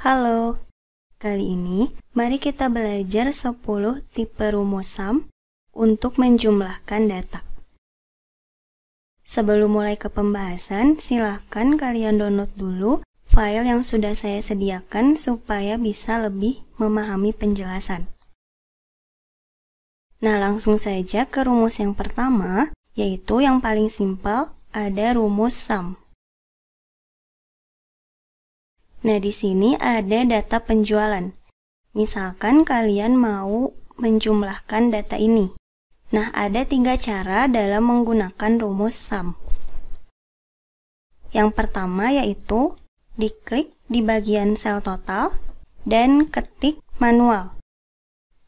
Halo, kali ini mari kita belajar 10 tipe rumus sum untuk menjumlahkan data. Sebelum mulai ke pembahasan, silahkan kalian download dulu file yang sudah saya sediakan supaya bisa lebih memahami penjelasan. Nah, langsung saja ke rumus yang pertama, yaitu yang paling simpel, ada rumus sum. Nah, di sini ada data penjualan. Misalkan kalian mau menjumlahkan data ini. Nah, ada 3 cara dalam menggunakan rumus sum. Yang pertama yaitu diklik di bagian sel total dan ketik manual.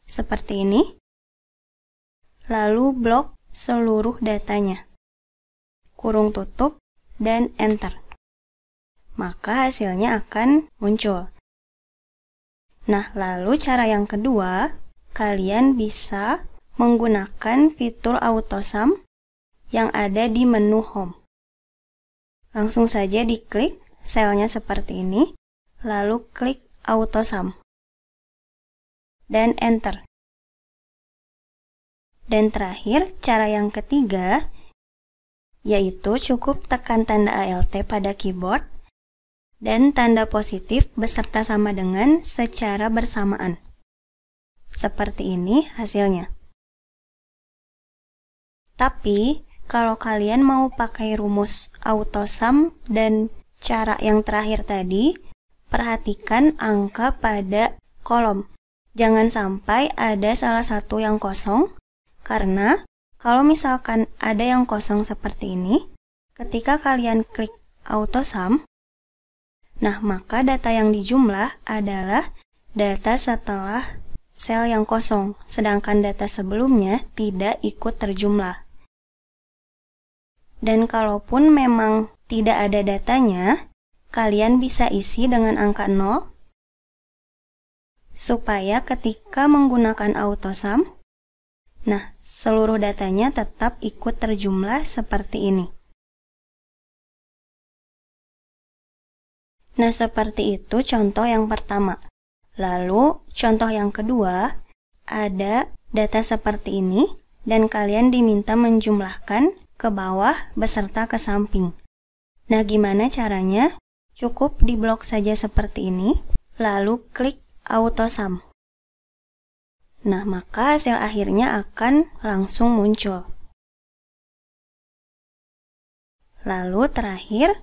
Seperti ini. Lalu blok seluruh datanya. Kurung tutup dan enter. Maka hasilnya akan muncul. Nah, lalu cara yang kedua, kalian bisa menggunakan fitur auto sum yang ada di menu home. Langsung saja diklik selnya seperti ini, lalu klik auto sum dan enter. Dan terakhir, cara yang ketiga, yaitu cukup tekan tanda ALT pada keyboard dan tanda positif beserta sama dengan secara bersamaan. Seperti ini hasilnya. Tapi, kalau kalian mau pakai rumus auto sum dan cara yang terakhir tadi, perhatikan angka pada kolom. Jangan sampai ada salah satu yang kosong, karena kalau misalkan ada yang kosong seperti ini, ketika kalian klik auto sum, nah, maka data yang dijumlah adalah data setelah sel yang kosong, sedangkan data sebelumnya tidak ikut terjumlah. Dan kalaupun memang tidak ada datanya, kalian bisa isi dengan angka 0, supaya ketika menggunakan auto sum, nah, seluruh datanya tetap ikut terjumlah seperti ini. Nah, seperti itu contoh yang pertama. Lalu, contoh yang kedua, ada data seperti ini, dan kalian diminta menjumlahkan ke bawah beserta ke samping. Nah, gimana caranya? Cukup diblok saja seperti ini, lalu klik auto sum. Nah, maka hasil akhirnya akan langsung muncul. Lalu terakhir,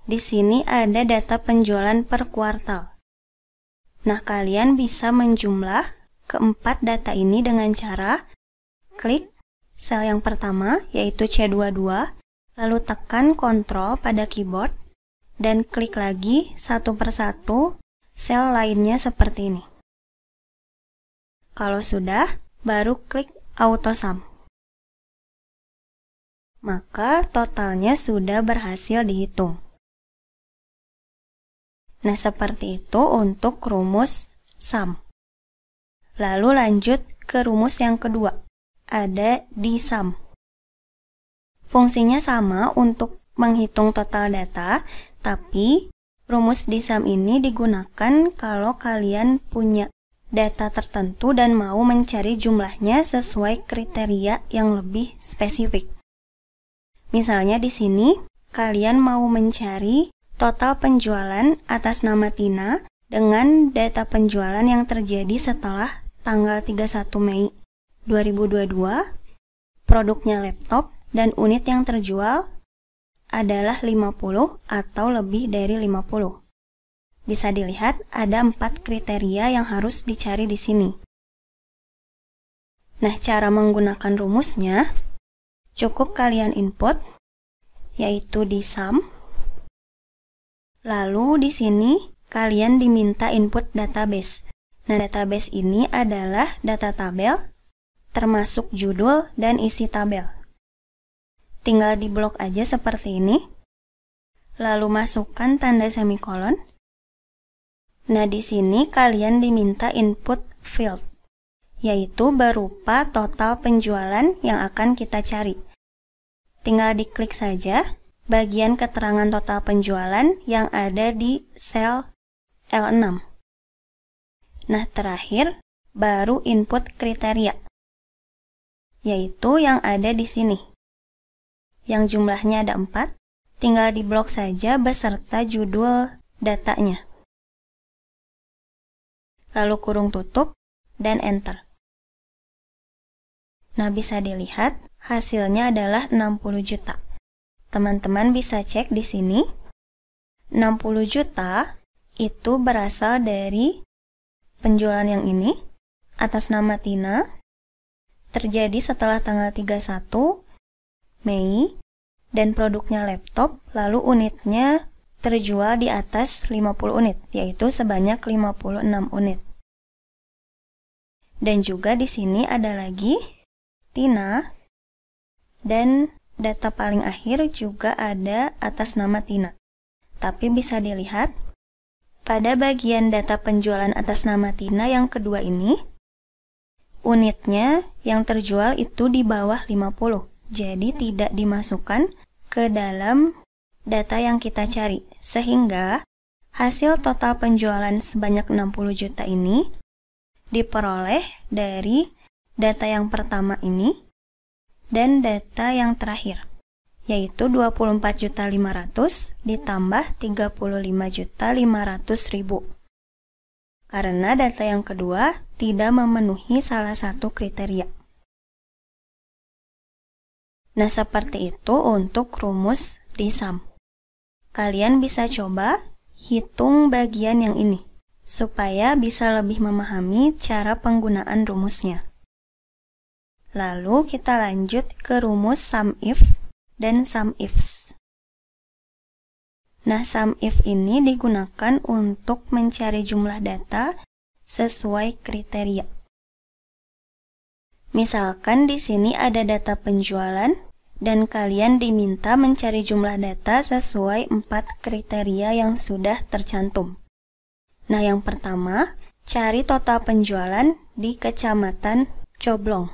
di sini ada data penjualan per kuartal. Nah, kalian bisa menjumlah keempat data ini dengan cara klik sel yang pertama, yaitu C22, lalu tekan Ctrl pada keyboard, dan klik lagi satu persatu sel lainnya seperti ini. Kalau sudah, baru klik auto sum. Maka totalnya sudah berhasil dihitung. Nah, seperti itu untuk rumus sum. Lalu lanjut ke rumus yang kedua, ada dsum. Fungsinya sama untuk menghitung total data, tapi rumus dsum ini digunakan kalau kalian punya data tertentu dan mau mencari jumlahnya sesuai kriteria yang lebih spesifik. Misalnya di sini, kalian mau mencari total penjualan atas nama Tina dengan data penjualan yang terjadi setelah tanggal 31 Mei 2022, produknya laptop dan unit yang terjual adalah 50 atau lebih dari 50. Bisa dilihat ada 4 kriteria yang harus dicari di sini. Nah, cara menggunakan rumusnya, cukup kalian input, yaitu dsum. Lalu di sini kalian diminta input database. Nah, database ini adalah data tabel, termasuk judul dan isi tabel. Tinggal diblok aja seperti ini. Lalu masukkan tanda semikolon. Nah, di sini kalian diminta input field, yaitu berupa total penjualan yang akan kita cari. Tinggal diklik saja bagian keterangan total penjualan yang ada di sel L6. Nah, terakhir baru input kriteria, yaitu yang ada di sini. Yang jumlahnya ada 4, tinggal diblok saja beserta judul datanya. Lalu kurung tutup dan enter. Nah, bisa dilihat hasilnya adalah 60 juta. Teman-teman bisa cek di sini. 60 juta itu berasal dari penjualan yang ini atas nama Tina, terjadi setelah tanggal 31 Mei, dan produknya laptop, lalu unitnya terjual di atas 50 unit, yaitu sebanyak 56 unit. Dan juga di sini ada lagi Tina, dan data paling akhir juga ada atas nama Tina. Tapi bisa dilihat, pada bagian data penjualan atas nama Tina yang kedua ini, unitnya yang terjual itu di bawah 50. Jadi tidak dimasukkan ke dalam data yang kita cari. Sehingga hasil total penjualan sebanyak 60 juta ini diperoleh dari data yang pertama ini dan data yang terakhir, yaitu 24.500.000 ditambah 35.500.000. Karena data yang kedua tidak memenuhi salah satu kriteria. Nah, seperti itu untuk rumus di sum. Kalian bisa coba hitung bagian yang ini, supaya bisa lebih memahami cara penggunaan rumusnya. Lalu kita lanjut ke rumus SUMIF dan SUMIFS. Nah, SUMIF ini digunakan untuk mencari jumlah data sesuai kriteria. Misalkan di sini ada data penjualan dan kalian diminta mencari jumlah data sesuai 4 kriteria yang sudah tercantum. Nah, yang pertama, cari total penjualan di Kecamatan Coblong.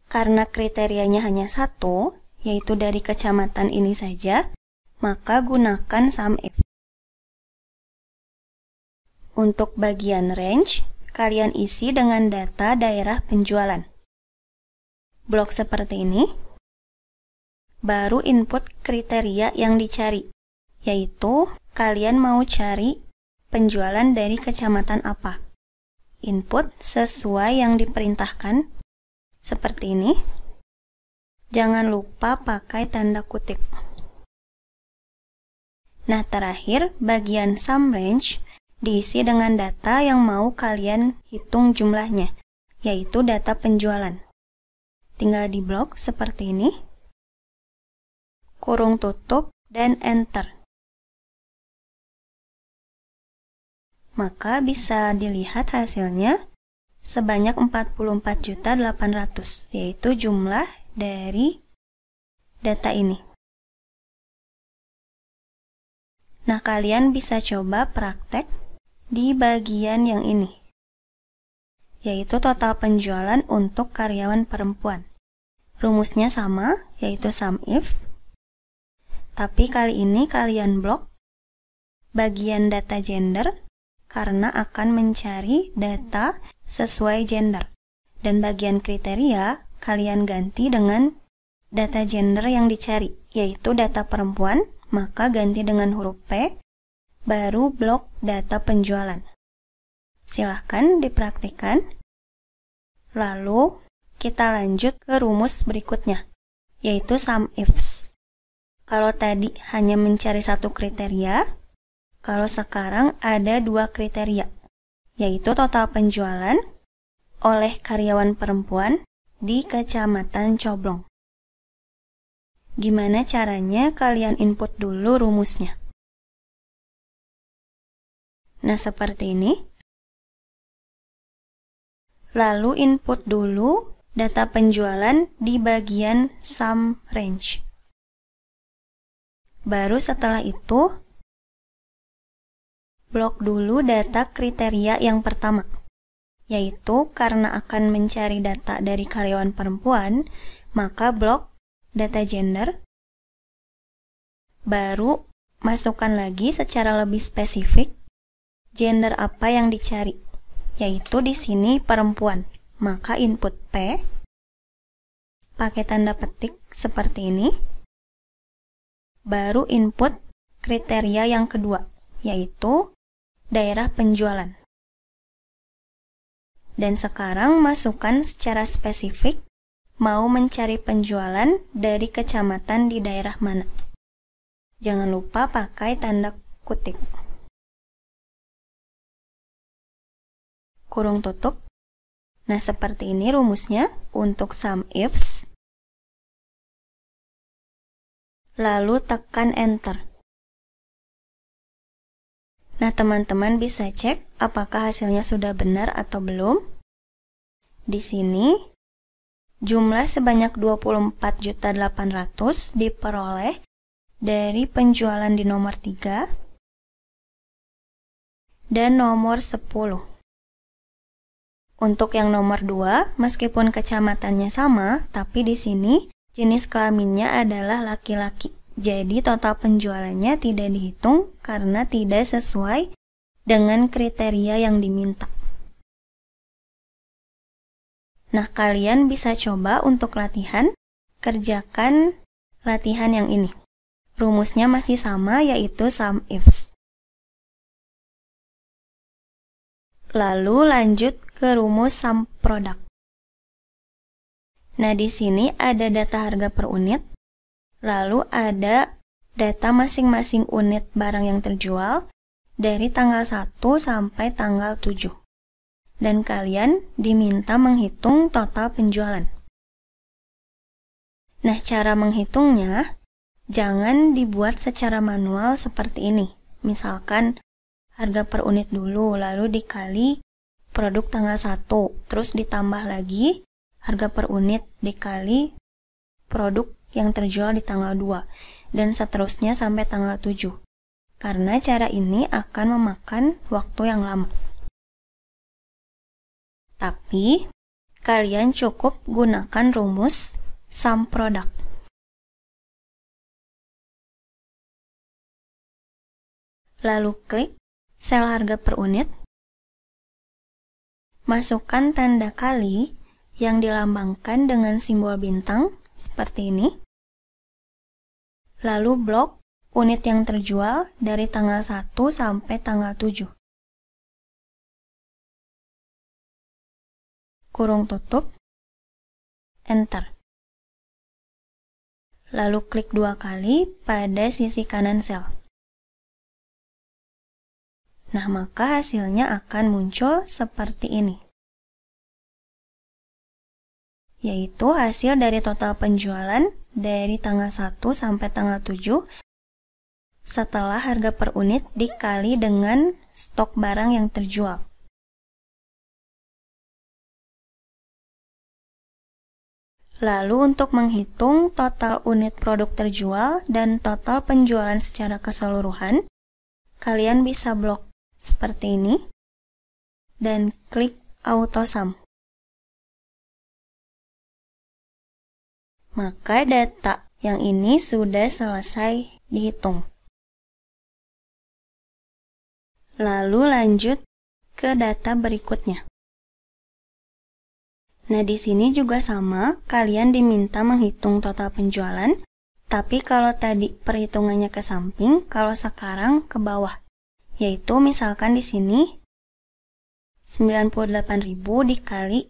Karena kriterianya hanya satu, yaitu dari kecamatan ini saja, maka gunakan SUMIF. Untuk bagian range, kalian isi dengan data daerah penjualan. Blok seperti ini. Baru input kriteria yang dicari, yaitu kalian mau cari penjualan dari kecamatan apa. Input sesuai yang diperintahkan, seperti ini. Jangan lupa pakai tanda kutip. Nah, terakhir bagian sum range diisi dengan data yang mau kalian hitung jumlahnya, yaitu data penjualan. Tinggal diblok seperti ini. Kurung tutup dan enter. Maka bisa dilihat hasilnya sebanyak 44.800.000, yaitu jumlah dari data ini. Nah, kalian bisa coba praktek di bagian yang ini, yaitu total penjualan untuk karyawan perempuan. Rumusnya sama, yaitu SUMIF, tapi kali ini kalian blok bagian data gender karena akan mencari data sesuai gender. Dan bagian kriteria kalian ganti dengan data gender yang dicari, yaitu data perempuan, maka ganti dengan huruf P, baru blok data penjualan. Silahkan dipraktikkan. Lalu kita lanjut ke rumus berikutnya, yaitu SUMIFS. Kalau tadi hanya mencari satu kriteria, kalau sekarang ada 2 kriteria, yaitu total penjualan oleh karyawan perempuan di Kecamatan Coblong. Gimana caranya? Kalian input dulu rumusnya. Nah, seperti ini. Lalu input dulu data penjualan di bagian sum range. Baru setelah itu, blok dulu data kriteria yang pertama, yaitu karena akan mencari data dari karyawan perempuan, maka blok data gender, baru masukkan lagi secara lebih spesifik gender apa yang dicari, yaitu di sini perempuan. Maka input P pakai tanda petik seperti ini. Baru input kriteria yang kedua, yaitu daerah penjualan. Dan sekarang masukkan secara spesifik mau mencari penjualan dari kecamatan di daerah mana. Jangan lupa pakai tanda kutip. Kurung tutup. Nah, seperti ini rumusnya untuk sum ifs. Lalu tekan enter. Nah, teman-teman bisa cek apakah hasilnya sudah benar atau belum. Di sini, jumlah sebanyak 24.800.000 diperoleh dari penjualan di nomor 3 dan nomor 10. Untuk yang nomor 2, meskipun kecamatannya sama, tapi di sini jenis kelaminnya adalah laki-laki. Jadi total penjualannya tidak dihitung karena tidak sesuai dengan kriteria yang diminta. Nah, kalian bisa coba untuk latihan, kerjakan latihan yang ini. Rumusnya masih sama, yaitu sum ifs. Lalu lanjut ke rumus sum product. Nah, di sini ada data harga per unit, lalu ada data masing-masing unit barang yang terjual dari tanggal 1 sampai tanggal 7. Dan kalian diminta menghitung total penjualan. Nah, cara menghitungnya jangan dibuat secara manual seperti ini. Misalkan harga per unit dulu, lalu dikali produk tanggal 1, terus ditambah lagi harga per unit dikali produk yang terjual di tanggal 2, dan seterusnya sampai tanggal 7. Karena cara ini akan memakan waktu yang lama. Tapi, kalian cukup gunakan rumus sum product. Lalu klik sel harga per unit, masukkan tanda kali yang dilambangkan dengan simbol bintang seperti ini. Lalu blok unit yang terjual dari tanggal 1 sampai tanggal 7. Kurung tutup, enter. Lalu klik 2 kali pada sisi kanan sel. Nah, maka hasilnya akan muncul seperti ini. Yaitu hasil dari total penjualan dari tanggal 1 sampai tanggal 7 setelah harga per unit dikali dengan stok barang yang terjual. Lalu untuk menghitung total unit produk terjual dan total penjualan secara keseluruhan, kalian bisa blok seperti ini dan klik auto sum. Maka data yang ini sudah selesai dihitung. Lalu lanjut ke data berikutnya. Nah, di sini juga sama, kalian diminta menghitung total penjualan, tapi kalau tadi perhitungannya ke samping, kalau sekarang ke bawah. Yaitu misalkan di sini 98.000 dikali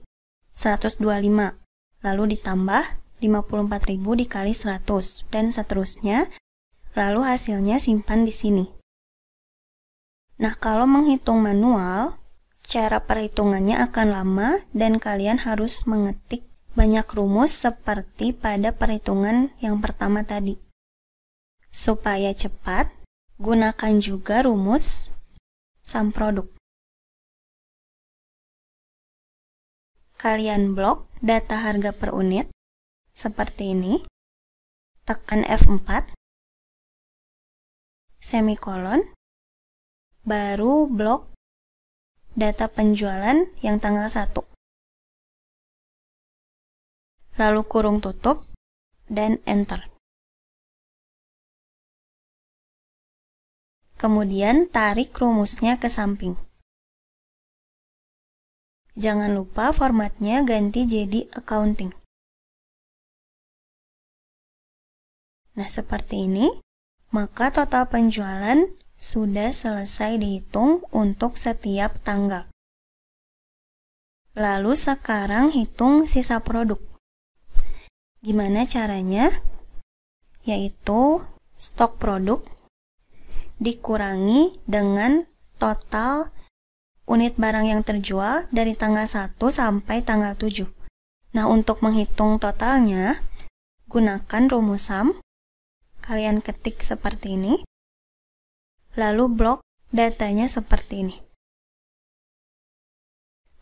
125, lalu ditambah 54.000 dikali 100, dan seterusnya, lalu hasilnya simpan di sini. Nah, kalau menghitung manual, cara perhitungannya akan lama dan kalian harus mengetik banyak rumus seperti pada perhitungan yang pertama tadi. Supaya cepat, gunakan juga rumus sum product. Kalian blok data harga per unit seperti ini, tekan F4, semikolon, baru blok data penjualan yang tanggal 1. Lalu kurung tutup dan enter. Kemudian tarik rumusnya ke samping. Jangan lupa formatnya ganti jadi accounting. Nah, seperti ini. Maka total penjualan sudah selesai dihitung untuk setiap tanggal. Lalu sekarang hitung sisa produk. Gimana caranya? Yaitu stok produk dikurangi dengan total unit barang yang terjual dari tanggal 1 sampai tanggal 7. Nah, untuk menghitung totalnya, gunakan rumus sum. Kalian ketik seperti ini. Lalu blok datanya seperti ini.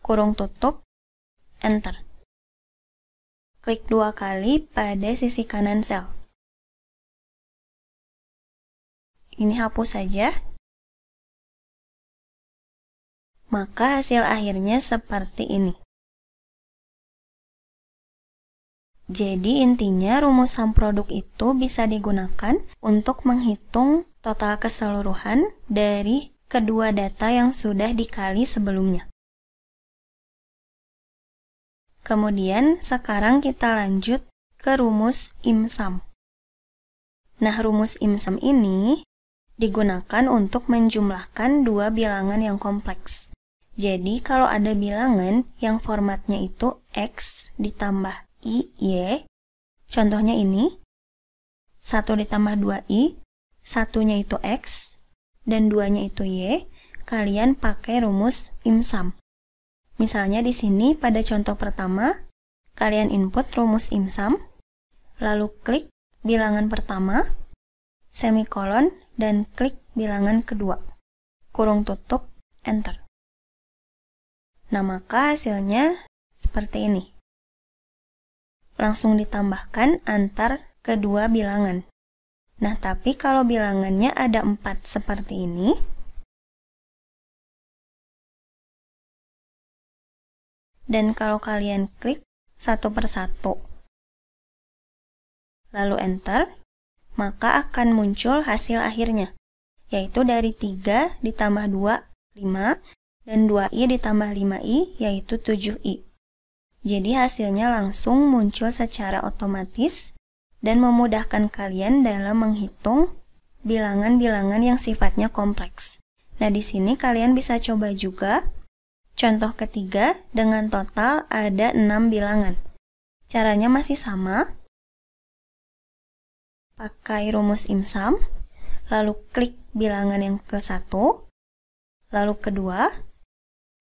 Kurung tutup, enter. Klik 2 kali pada sisi kanan sel. Ini hapus saja. Maka hasil akhirnya seperti ini. Jadi intinya rumus sum produk itu bisa digunakan untuk menghitung total keseluruhan dari kedua data yang sudah dikali sebelumnya. Kemudian sekarang kita lanjut ke rumus IMSUM. Nah, rumus IMSUM ini digunakan untuk menjumlahkan dua bilangan yang kompleks. Jadi kalau ada bilangan yang formatnya itu X ditambah I, Y, contohnya ini, 1 ditambah 2I, satunya itu X, dan 2-nya itu Y, kalian pakai rumus IMSUM. Misalnya di sini pada contoh pertama, kalian input rumus IMSUM, lalu klik bilangan pertama, semikolon, dan klik bilangan kedua. Kurung tutup, enter. Nah, maka hasilnya seperti ini. Langsung ditambahkan antar kedua bilangan. Nah, tapi kalau bilangannya ada 4 seperti ini, dan kalau kalian klik satu persatu, lalu enter, maka akan muncul hasil akhirnya, yaitu dari 3 ditambah 2, 5, dan 2i ditambah 5i, yaitu 7i. Jadi hasilnya langsung muncul secara otomatis dan memudahkan kalian dalam menghitung bilangan-bilangan yang sifatnya kompleks. Nah, di sini kalian bisa coba juga contoh ketiga dengan total ada 6 bilangan. Caranya masih sama. Pakai rumus IMSUM, lalu klik bilangan yang ke-1, lalu kedua,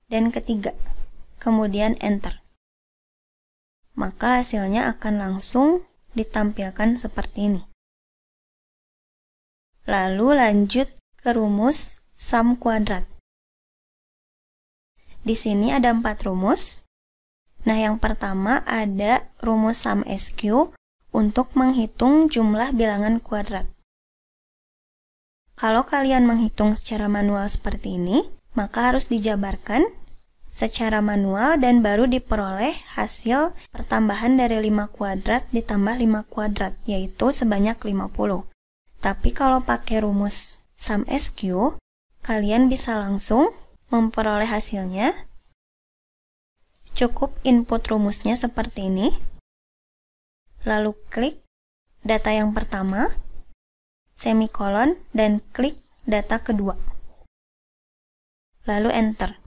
dan ketiga. Kemudian enter. Maka hasilnya akan langsung ditampilkan seperti ini. Lalu lanjut ke rumus sum kuadrat. Di sini ada 4 rumus. Nah, yang pertama ada rumus sum SQ untuk menghitung jumlah bilangan kuadrat. Kalau kalian menghitung secara manual seperti ini, maka harus dijabarkan secara manual dan baru diperoleh hasil pertambahan dari 5 kuadrat ditambah 5 kuadrat, yaitu sebanyak 50. Tapi kalau pakai rumus sum SQ, kalian bisa langsung memperoleh hasilnya. Cukup input rumusnya seperti ini. Lalu klik data yang pertama, semikolon, dan klik data kedua. Lalu enter.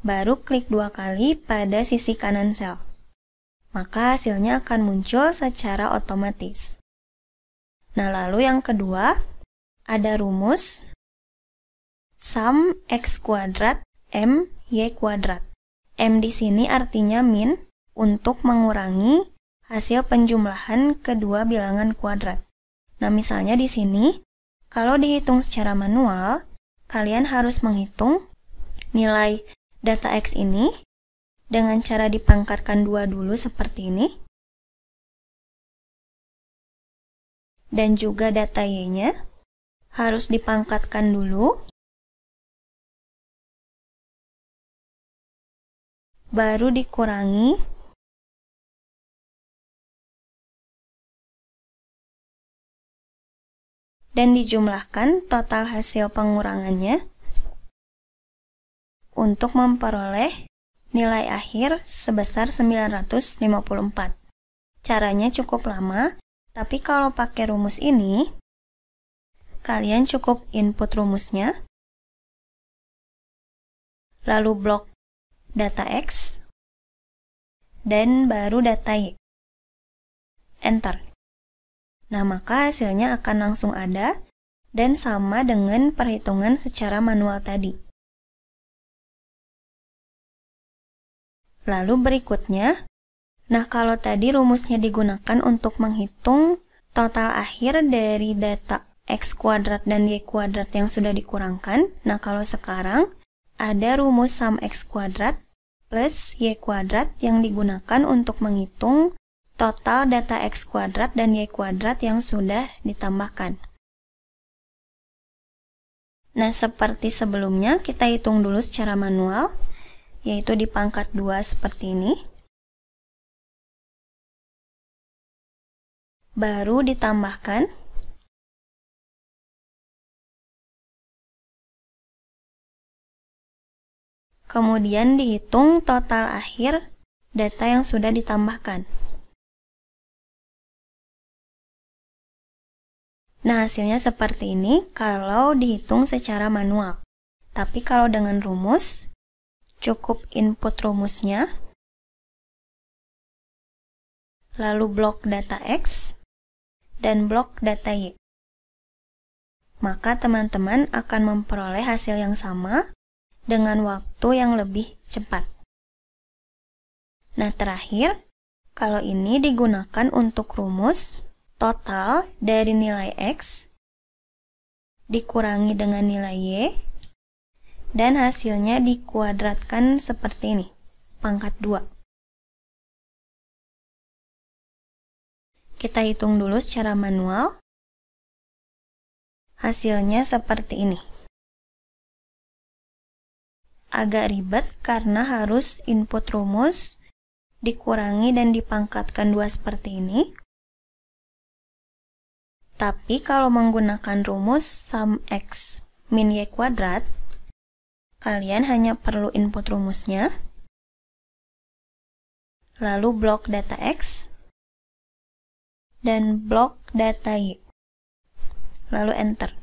Baru klik 2 kali pada sisi kanan sel. Maka hasilnya akan muncul secara otomatis. Nah, lalu yang kedua, ada rumus sum X kuadrat M Y kuadrat. M di sini artinya min untuk mengurangi hasil penjumlahan kedua bilangan kuadrat. Nah, misalnya di sini, kalau dihitung secara manual, kalian harus menghitung nilai data X ini dengan cara dipangkatkan 2 dulu seperti ini. Dan juga data Y-nya harus dipangkatkan dulu. Baru dikurangi dan dijumlahkan total hasil pengurangannya untuk memperoleh nilai akhir sebesar 954. Caranya cukup lama, tapi kalau pakai rumus ini, kalian cukup input rumusnya, lalu blok data X, dan baru data Y. Enter. Nah, maka hasilnya akan langsung ada dan sama dengan perhitungan secara manual tadi. Lalu berikutnya, nah kalau tadi rumusnya digunakan untuk menghitung total akhir dari data X kuadrat dan Y kuadrat yang sudah dikurangkan, nah kalau sekarang ada rumus sum X kuadrat plus Y kuadrat yang digunakan untuk menghitung total data X kuadrat dan Y kuadrat yang sudah ditambahkan. Nah, seperti sebelumnya, kita hitung dulu secara manual, yaitu di pangkat 2 seperti ini. Baru ditambahkan. Kemudian dihitung total akhir data yang sudah ditambahkan. Nah, hasilnya seperti ini kalau dihitung secara manual. Tapi kalau dengan rumus, cukup input rumusnya, lalu blok data X, dan blok data Y. Maka teman-teman akan memperoleh hasil yang sama dengan waktu yang lebih cepat. Nah, terakhir, kalau ini digunakan untuk rumus total dari nilai X dikurangi dengan nilai Y, dan hasilnya dikuadratkan seperti ini, pangkat 2. Kita hitung dulu secara manual. Hasilnya seperti ini. Agak ribet karena harus input rumus, dikurangi dan dipangkatkan 2 seperti ini. Tapi kalau menggunakan rumus sum X min Y kuadrat, kalian hanya perlu input rumusnya, lalu blok data X, dan blok data Y, lalu enter.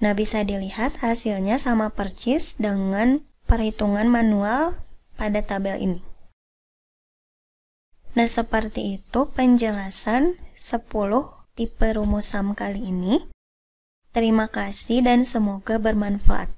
Nah, bisa dilihat hasilnya sama persis dengan perhitungan manual pada tabel ini. Nah, seperti itu penjelasan 10 tipe rumus sum kali ini. Terima kasih dan semoga bermanfaat.